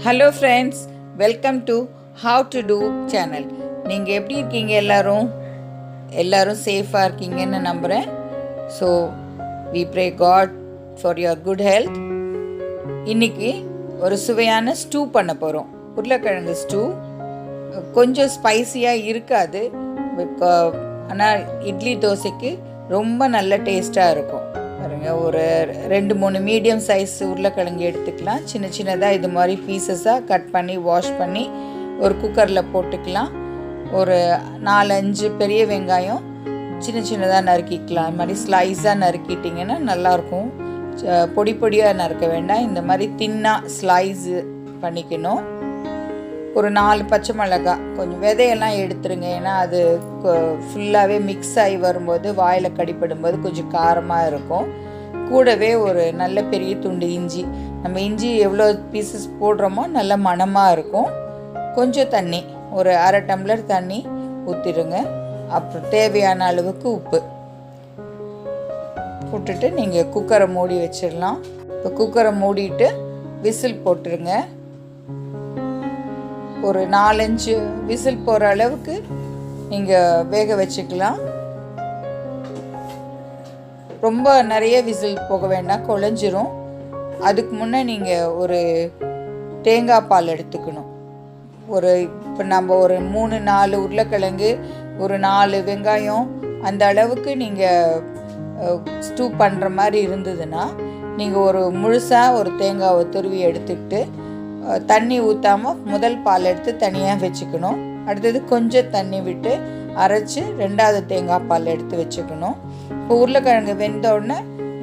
Hello friends, welcome to how to do channel. நீங்கள் எப்படி இருக்கீங்க? எல்லாரும் சேஃபாக இருக்கீங்கன்னு நம்புகிறேன். So we pray God for your good health. இன்றைக்கி ஒரு சுவையான ஸ்டூ பண்ண போகிறோம். உருளைக்கிழங்கு ஸ்டூ கொஞ்சம் ஸ்பைஸியாக இருக்காது, ஆனால் இட்லி தோசைக்கு ரொம்ப நல்ல டேஸ்ட்டாக இருக்கும். பாருங்கள், ஒரு 2-3 மீடியம் சைஸ் உருளைக்கிழங்கு எடுத்துக்கலாம். சின்ன சின்னதாக இது மாதிரி பீசஸாக கட் பண்ணி வாஷ் பண்ணி ஒரு குக்கரில் போட்டுக்கலாம். ஒரு 4-5 பெரிய வெங்காயம் சின்ன சின்னதாக நறுக்கிக்கலாம். இது மாதிரி ஸ்லைஸாக நறுக்கிட்டிங்கன்னா நல்லாயிருக்கும். பொடி பொடியாக நறுக்க வேண்டாம், இந்த மாதிரி தின்னாக ஸ்லைஸு பண்ணிக்கணும். ஒரு 4 பச்சை மிளகாய், கொஞ்சம் விதையெல்லாம் எடுத்துருங்க, ஏன்னா அது ஃபுல்லாகவே மிக்ஸ் ஆகி வரும்போது வாயில் கடிப்படும்போது கொஞ்சம் காரமாக இருக்கும். கூடவே ஒரு நல்ல பெரிய துண்டு இஞ்சி. நம்ம இஞ்சி எவ்வளோ பீசஸ் போடுறோமோ நல்ல மணமாக இருக்கும். கொஞ்சம் தண்ணி, ஒரு 1/2 டம்ளர் தண்ணி ஊற்றிடுங்க. அப்புறம் தேவையான அளவுக்கு உப்பு போட்டுட்டு நீங்கள் குக்கரை மூடி வச்சிடலாம். இப்போ குக்கரை மூடிட்டு விசில் போட்டுருங்க. ஒரு 4-5 விசில் போகிற அளவுக்கு நீங்கள் வேக வச்சுக்கலாம். ரொம்ப நிறைய விசில் போக வேண்டாம், குழஞ்சிரும். அதுக்கு முன்னே நீங்கள் ஒரு தேங்காய் பால் எடுத்துக்கணும். இப்போ நம்ம ஒரு 3-4 உருளைக்கிழங்கு, ஒரு 4 வெங்காயம், அந்த அளவுக்கு நீங்கள் ஸ்டூ பண்ணுற மாதிரி இருந்ததுன்னா நீங்கள் ஒரு முழுசாக ஒரு தேங்காவை துருவி எடுத்துக்கிட்டு தண்ணி ஊற்றாமல் முதல் பால் எடுத்து தனியாக வச்சுக்கணும். அடுத்தது கொஞ்சம் தண்ணி விட்டு அரைச்சி 2வது தேங்காய் பால் எடுத்து வச்சுக்கணும். இப்போ உருளைக்கிழங்கு வெந்தோடனே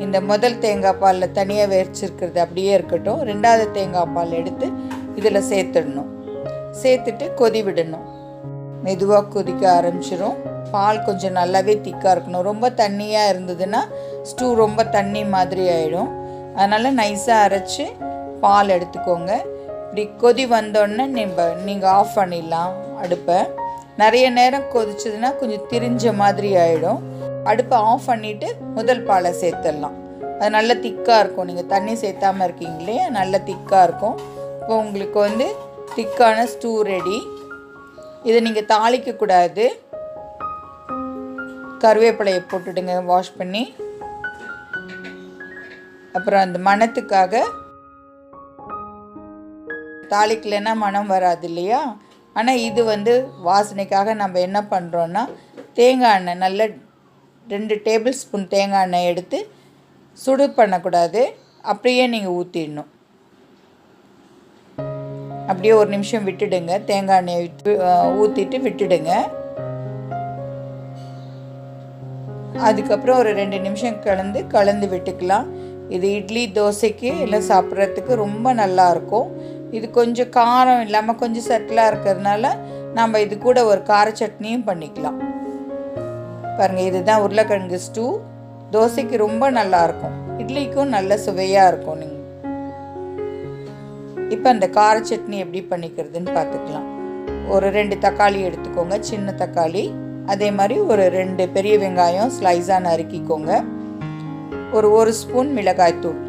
இந்த முதல் தேங்காய் பாலில் தனியாக வச்சிருக்கிறது அப்படியே இருக்கட்டும். 2வது தேங்காய் பால் எடுத்து இதில் சேர்த்துடணும். சேர்த்துட்டு கொதி விடணும். மெதுவாக கொதிக்க ஆரம்பிச்சிடும். பால் கொஞ்சம் நல்லாவே திக்காக இருக்கணும். ரொம்ப தண்ணியாக இருந்ததுன்னா ஸ்டூ ரொம்ப தண்ணி மாதிரி ஆகிடும். அதனால் நைஸாக அரைச்சி பால் எடுத்துக்கோங்க. இப்படி கொதி வந்தோடனே நீங்கள் ஆஃப் பண்ணிடலாம் அடுப்பை. நிறைய நேரம் கொதிச்சதுன்னா கொஞ்சம் திரிஞ்ச மாதிரி ஆகிடும். அடுப்பை ஆஃப் பண்ணிவிட்டு முதல் பாலை சேர்த்துடலாம். அது நல்லா திக்காக இருக்கும். நீங்கள் தண்ணி சேர்த்தாமல் இருக்கீங்களே, நல்லா திக்காக இருக்கும். இப்போ உங்களுக்கு திக்கான ஸ்டூ ரெடி. இதை நீங்கள் தாளிக்கக்கூடாது. கருவேப்பிலையை போட்டுடுங்க வாஷ் பண்ணி. அப்புறம் அந்த மணத்துக்காக, தாளிக்கலைன்னா மணம் வராது இல்லையா? ஆனால் இது வாசனைக்காக நம்ம என்ன பண்ணுறோன்னா, தேங்காய் எண்ணெய் நல்ல 2 டேபிள் ஸ்பூன் தேங்காய் எண்ணெய் எடுத்து சுடு பண்ணக்கூடாது, அப்படியே நீங்கள் ஊற்றிடணும். அப்படியே ஒரு நிமிஷம் விட்டுடுங்க. தேங்காய் எண்ணெய் ஊற்றிட்டு விட்டுடுங்க. அதுக்கப்புறம் ஒரு 2 நிமிஷம் கலந்து விட்டுக்கலாம். இது இட்லி தோசைக்கு எல்லாம் சாப்பிட்றதுக்கு ரொம்ப நல்லாயிருக்கும். இது கொஞ்சம் காரம் இல்லாமல் கொஞ்சம் சட்டிலாக இருக்கிறதுனால நம்ம இது கூட ஒரு கார சட்னியும் பண்ணிக்கலாம். பாருங்கள், இதுதான் உருளைக்கிழங்கு ஸ்டூ. தோசைக்கு ரொம்ப நல்லாயிருக்கும், இட்லிக்கும் நல்ல சுவையாக இருக்கும். நீங்கள் இப்போ அந்த கார சட்னி எப்படி பண்ணிக்கிறதுன்னு பார்த்துக்கலாம். ஒரு 2 தக்காளி எடுத்துக்கோங்க, சின்ன தக்காளி. அதே மாதிரி ஒரு 2 பெரிய வெங்காயம் ஸ்லைஸாக நறுக்கிக்கோங்க. ஒரு 1 ஸ்பூன் மிளகாய்த்தூள்,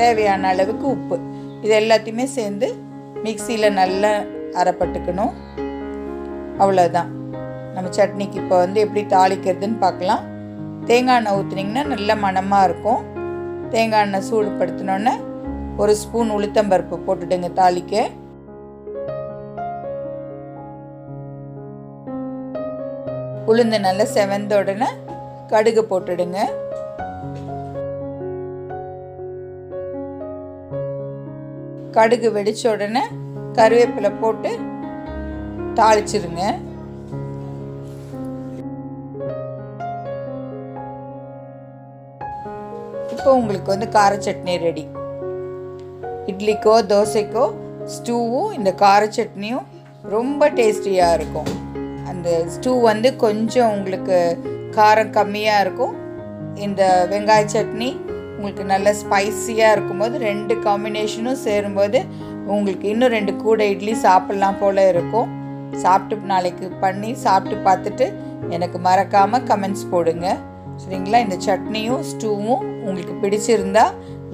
தேவையான அளவுக்கு உப்பு. இது எல்லாத்தையுமே சேர்ந்து மிக்சியில் நல்லா அரைப்பட்டுக்கணும். அவ்வளோதான். நம்ம சட்னிக்கு இப்போ எப்படி தாளிக்கிறதுன்னு பார்க்கலாம். தேங்காய் எண்ணெய் ஊற்றுனீங்கன்னா நல்ல மணமாக இருக்கும். தேங்காய் எண்ணெய் சூடுபடுத்தினோன்னே 1 ஸ்பூன் உளுத்தம்பருப்பு போட்டுடுங்க தாளிக்க. உளுந்து நல்லா செவந்த உடனே கடுகு போட்டுடுங்க. கடுகு வெடிச்ச உடனே கருவேப்பிலை போட்டு தாளிச்சிருங்க. இப்போ உங்களுக்கு கார சட்னி ரெடி. இட்லிக்கோ தோசைக்கோ ஸ்டூவும் இந்த கார சட்னியும் ரொம்ப டேஸ்டியாக இருக்கும். அந்த ஸ்டூ கொஞ்சம் உங்களுக்கு காரம் கம்மியாக இருக்கும். இந்த வெங்காய சட்னி உங்களுக்கு நல்ல ஸ்பைஸியாக இருக்கும்போது 2 காம்பினேஷனும் சேரும்போது உங்களுக்கு இன்னும் 2 கூட இட்லி சாப்பிட்லாம் போல் இருக்கும். சாப்பிட்டு நாளைக்கு பண்ணி சாப்பிட்டு பார்த்துட்டு எனக்கு மறக்காமல் கமெண்ட்ஸ் போடுங்க, சரிங்களா? இந்த சட்னியும் ஸ்டூவும் உங்களுக்கு பிடிச்சிருந்தா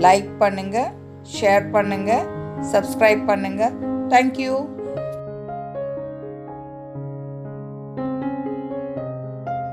லைக் பண்ணுங்கள், ஷேர் பண்ணுங்கள், சப்ஸ்கிரைப் பண்ணுங்கள். தேங்க்யூ.